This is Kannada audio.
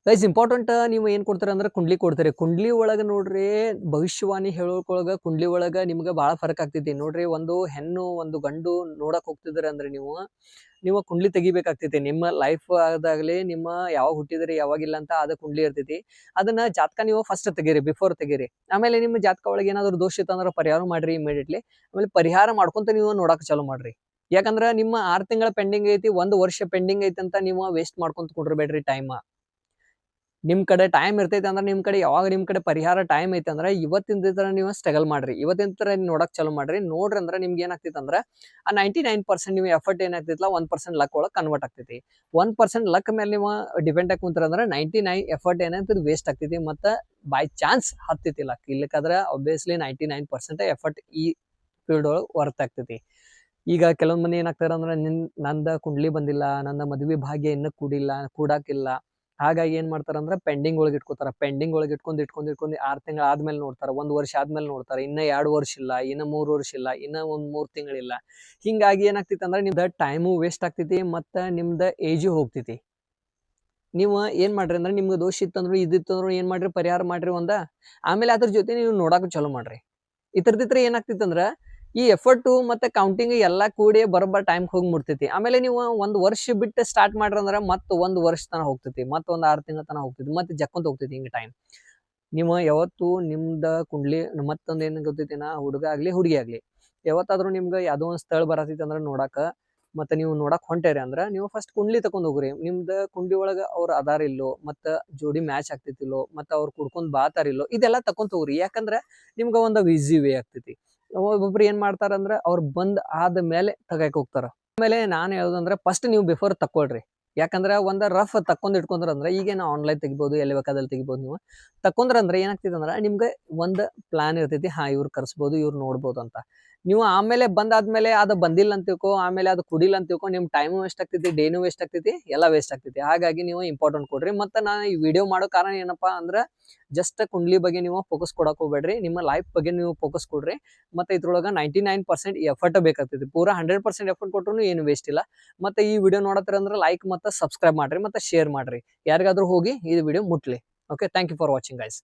ಗೈಸ್ ಇಂಪಾರ್ಟೆಂಟ್ ನೀವು ಏನ್ ಕೊಡ್ತೀರ ಅಂದ್ರೆ ಕುಂಡ್ಲಿ ಕೊಡ್ತೀರಿ. ಕುಂಡ್ಲಿ ಒಳಗ ನೋಡ್ರಿ ಭವಿಷ್ಯವಾಣಿ ಹೇಳೋಕೊಳಗ ಕುಂಡ್ಲಿ ಒಳಗ ನಿಮ್ಗೆ ಬಹಳ ಫರಕ್ ಆಗ್ತೈತಿ. ನೋಡ್ರಿ ಒಂದು ಹೆಣ್ಣು ಒಂದು ಗಂಡು ನೋಡಕ್ ಹೋಗ್ತಿದ್ರ ಅಂದ್ರೆ ನೀವು ಕುಂಡ್ಲಿ ತೆಗಿಬೇಕಾಗ್ತೈತಿ. ನಿಮ್ಮ ಲೈಫ್ ಆದಾಗ್ಲಿ ನಿಮ್ಮ ಯಾವಾಗ ಹುಟ್ಟಿದ್ರಿ ಯಾವಾಗಿಲ್ಲ ಅಂತ ಅದ ಕುಂಡ್ಲಿ ಇರ್ತೈತಿ. ಅದನ್ನ ಜಾತಕ ನೀವು ಫಸ್ಟ್ ತೆಗೀರಿ, ಬಿಫೋರ್ ತೆಗೀರಿ. ಆಮೇಲೆ ನಿಮ್ಮ ಜಾತಕ ಒಳಗೆ ಏನಾದ್ರು ದೋಷ ಇತ್ತಂದ್ರ ಪರಿಹಾರ ಮಾಡ್ರಿ ಇಮಿಡಿಯೇಟ್ಲಿ. ಆಮೇಲೆ ಪರಿಹಾರ ಮಾಡ್ಕೊಂತ ನೀವು ನೋಡಕ್ ಚಾಲೂ ಮಾಡ್ರಿ. ಯಾಕಂದ್ರ ನಿಮ್ಮ 6 ತಿಂಗಳ ಪೆಂಡಿಂಗ್ ಐತಿ, 1 ವರ್ಷ ಪೆಂಡಿಂಗ್ ಐತಿ ಅಂತ ನೀವು ವೇಸ್ಟ್ ಮಾಡ್ಕೊಂತ ಕುಂಡ್ರಬೇಡ್ರಿ ಟೈಮ್. ನಿಮ್ ಕಡೆ ಟೈಮ್ ಇರ್ತೈತಿ ಅಂದ್ರೆ ನಿಮ್ ಕಡೆ ಯಾವಾಗ ನಿಮ್ ಕಡೆ ಪರಿಹಾರ ಟೈಮ್ ಐತಿ ಅಂದ್ರೆ ಇವತ್ತಿನ ತರ ನೀವು ಸ್ಟ್ರಗಲ್ ಮಾಡ್ರಿ. ಇವತ್ತಿನ ತರ ನೋಡಕ್ ಚಾಲೂ ಮಾಡ್ರಿ. ನೋಡ್ರಿ ಅಂದ್ರೆ ನಿಮ್ಗೆ ಏನಾಗ್ತೈತಿ ಅಂದ್ರೆ ಆ 99% ನೀವು ಎಫರ್ಟ್ ಏನಾಗ್ತೈತಿಲ್ಲ 1% ಲಕ್ ಒಳಗ್ ಕನ್ವರ್ಟ್ ಆಗ್ತೈತಿ. 1% ಲಕ್ ಮೇಲೆ ನೀವು ಡಿಪೆಂಡ್ ಆಗಿ ಕುಂತ್ರ ಅಂದ್ರೆ 99 ಎಫರ್ಟ್ ಏನಾಗ್ತೈತಿ ವೇಸ್ಟ್ ಆಗ್ತೈತಿ. ಮತ್ತೆ ಬೈ ಚಾನ್ಸ್ ಹತ್ತೈತಿ ಲಕ್. ಇಲ್ಲಕ್ಕಾದ್ರೆ ಆಬ್ವಿಯಸ್ಲಿ 99% ಎಫರ್ಟ್ ಈ ಫೀಲ್ಡ್ ಒಳಗ್ ವರ್ತ್ ಆಗ್ತೈತಿ. ಈಗ ಕೆಲವೊಂದ್ ಮಂದಿ ಏನಾಗ್ತಾರ ಅಂದ್ರೆ ನಂದ ಕುಂಡ್ಲಿ ಬಂದಿಲ್ಲ, ನಂದ ಮದ್ವಿ ಭಾಗ್ಯ ಇನ್ನ ಕೂಡಾಕಿಲ್ಲ. ಹಾಗಾಗಿ ಏನ್ ಮಾಡ್ತಾರ ಅಂದ್ರೆ ಪೆಂಡಿಂಗ್ ಒಳಗೆ ಇಟ್ಕೋತಾರ. ಪೆಂಡಿಂಗ್ ಒಳಗೆ ಇಟ್ಕೊಂಡ್ 6 ತಿಂಗಳ ಆದ್ಮೇಲೆ ನೋಡ್ತಾರ, 1 ವರ್ಷ ಆದ್ಮೇಲೆ ನೋಡ್ತಾರ, ಇನ್ನ 2 ವರ್ಷ ಇಲ್ಲ, ಇನ್ನ 3 ವರ್ಷ ಇಲ್ಲ, ಇನ್ನ ಒಂದ್ 3 ತಿಂಗಳಿಲ್ಲ. ಹಿಂಗಾಗಿ ಏನಾಗ್ತೈತಿ ಅಂದ್ರೆ ನಿಮ್ದ ಟೈಮು ವೇಸ್ಟ್ ಆಗ್ತೈತಿ, ಮತ್ತ ನಿಮ್ದ ಏಜು ಹೋಗ್ತೈತಿ. ನೀವು ಏನ್ ಮಾಡ್ರಿ ಅಂದ್ರೆ ನಿಮ್ಗೆ ದೋಷ ಇತ್ತಂದ್ರು ಇದಿತ್ತಂದ್ರು ಏನ್ ಮಾಡ್ರಿ ಪರಿಹಾರ ಮಾಡ್ರಿ ಆಮೇಲೆ ಅದ್ರ ಜೊತೆ ನೀವು ನೋಡಾಕ ಚಲೋ ಮಾಡ್ರಿ. ಇತರದಿತ್ರ ಏನಾಗ್ತೈತಿ ಅಂದ್ರ ಈ ಎಫರ್ಟು ಮತ್ತೆ ಕೌಂಟಿಂಗ್ ಎಲ್ಲಾ ಕೂಡಿ ಬರೋಬ್ಬರ ಟೈಮ್ ಹೋಗಿ ಮುಟ್ತೈತಿ. ಆಮೇಲೆ ನೀವು 1 ವರ್ಷ ಬಿಟ್ಟು ಸ್ಟಾರ್ಟ್ ಮಾಡ್ರಿ ಅಂದ್ರ ಮತ್ತ 1 ವರ್ಷ ತನ ಹೋಗ್ತೈತಿ, ಮತ್ತ ಒಂದ್ 6 ತಿಂಗಳ ತನ ಹೋಗ್ತೈತಿ, ಮತ್ತೆ ಜಕ್ಕೊಂತ ಹೋಗ್ತೈತಿ ಹಿಂಗ ಟೈಮ್. ನೀವು ಯಾವತ್ತು ನಿಮ್ದ ಕುಂಡ್ಲಿ ಮತ್ತೊಂದ್ ಏನ್ ಗೊತ್ತೈತಿನ, ಹುಡುಗ ಆಗ್ಲಿ ಹುಡುಗಿ ಆಗ್ಲಿ ಯಾವತ್ತಾದ್ರೂ ನಿಮ್ಗೆ ಯಾವ್ದೋ ಒಂದ್ ಸ್ಥಳ ಬರತೈತಿ ಅಂದ್ರ ನೋಡಾಕ, ಮತ್ತೆ ನೀವು ನೋಡಕ್ ಹೊಂಟೇರಿ ಅಂದ್ರ ನೀವು ಫಸ್ಟ್ ಕುಂಡ್ಲಿ ತಕೊಂಡ್ ಹೋಗ್ರಿ. ನಿಮ್ದ ಕುಂಡ್ಲಿ ಒಳಗ ಅವ್ರ ಅದಾರ ಇಲ್ಲೋ, ಮತ್ತ ಜೋಡಿ ಮ್ಯಾಚ್ ಆಗ್ತೈತಿಲ್ಲೋ, ಮತ್ತ ಅವ್ರ ಕುಡ್ಕೊಂಡ್ ಬಾತಾರಿಲ್ಲೋ ಇದೆಲ್ಲಾ ತಕೊಂಡ್ ಹೋಗ್ರಿ. ಯಾಕಂದ್ರ ನಿಮ್ಗ ಒಂದ್ ಈಸಿ ವೇ ಆಗ್ತೈತಿ. ಒಬ್ಬೊಬ್ರು ಏನ್ ಮಾಡ್ತಾರ ಅಂದ್ರ ಅವ್ರ ಬಂದ್ ಆದ್ಮೇಲೆ ತಗಾಕ್ ಹೋಗ್ತಾರ. ಆಮೇಲೆ ನಾನ್ ಹೇಳೋದಂದ್ರೆ ಫಸ್ಟ್ ನೀವು ಬಿಫೋರ್ ತಕೊಳ್ರಿ. ಯಾಕಂದ್ರ ಒಂದ್ ರಫ್ ತಕೊಂಡ್ ಇಟ್ಕೊಂಡ್ರ ಅಂದ್ರ ಈಗೇನ ಆನ್ಲೈನ್ ತೆಗಿಬಹುದು, ಎಲ್ಲಿ ಬೇಕಾದಲ್ಲಿ ತೆಗಿಬಹುದು. ನೀವು ತಕೊಂಡ್ರ ಅಂದ್ರೆ ಏನಾಗ್ತೈತಿ ಅಂದ್ರ ನಿಮ್ಗೆ ಒಂದ್ ಪ್ಲಾನ್ ಇರ್ತೈತಿ. ಇವ್ರು ಕರ್ಸ್ಬೋದು, ಇವ್ರು ನೋಡ್ಬೋದು ಅಂತ. ನೀವು ಆಮೇಲೆ ಬಂದಾದ್ಮೇಲೆ ಅದು ಬಂದಿಲ್ಲ ಅಂತ ತಿಳ್ಕೊ, ಆಮೇಲೆ ಅದು ಕುಡಿಲ್ಲ ಅಂತ ತಿಳ್ಕೊ, ನಿಮ್ ಟೈಮು ವೇಸ್ಟ್ ಆಗ್ತೈತಿ, ಡೇನು ವೇಸ್ಟ್ ಆಗ್ತೈತಿ, ಎಲ್ಲ ವೇಸ್ಟ್ ಆಗ್ತೈತಿ. ಹಾಗಾಗಿ ನೀವು ಇಂಪಾರ್ಟೆಂಟ್ ಕೊಡ್ರಿ. ಮತ್ತೆ ನಾನು ಈ ವಿಡಿಯೋ ಮಾಡೋ ಕಾರಣ ಏನಪ್ಪಾ ಅಂದ್ರ ಜಸ್ಟ್ ಕುಂಡ್ಲಿ ಬಗ್ಗೆ ನೀವು ಫೋಕಸ್ ಕೊಡಕ್ ಹೋಗ್ಬೇಡ್ರಿ, ನಿಮ್ಮ ಲೈಫ್ ಬಗ್ಗೆ ನೀವು ಫೋಕಸ್ ಕೊಡ್ರಿ. ಮತ್ತೆ ಇದ್ರೊಳಗ 99% ಎಫರ್ಟ್ ಬೇಕಾಗ್ತೈತಿ. ಪೂರಾ 100% ಎಫರ್ಟ್ ಕೊಟ್ರು ಏನು ವೇಸ್ಟ್ ಇಲ್ಲ. ಮತ್ತೆ ಈ ವಿಡಿಯೋ ನೋಡತ್ತರ ಅಂದ್ರೆ ಲೈಕ್ ಮತ್ತೆ ಸಬ್ಸ್ಕ್ರೈಬ್ ಮಾಡ್ರಿ, ಮತ್ತೆ ಶೇರ್ ಮಾಡ್ರಿ. ಯಾರಿಗಾದ್ರೂ ಹೋಗಿ ಈ ವಿಡಿಯೋ ಮುಟ್ಲಿ. Okay, thank you for watching guys.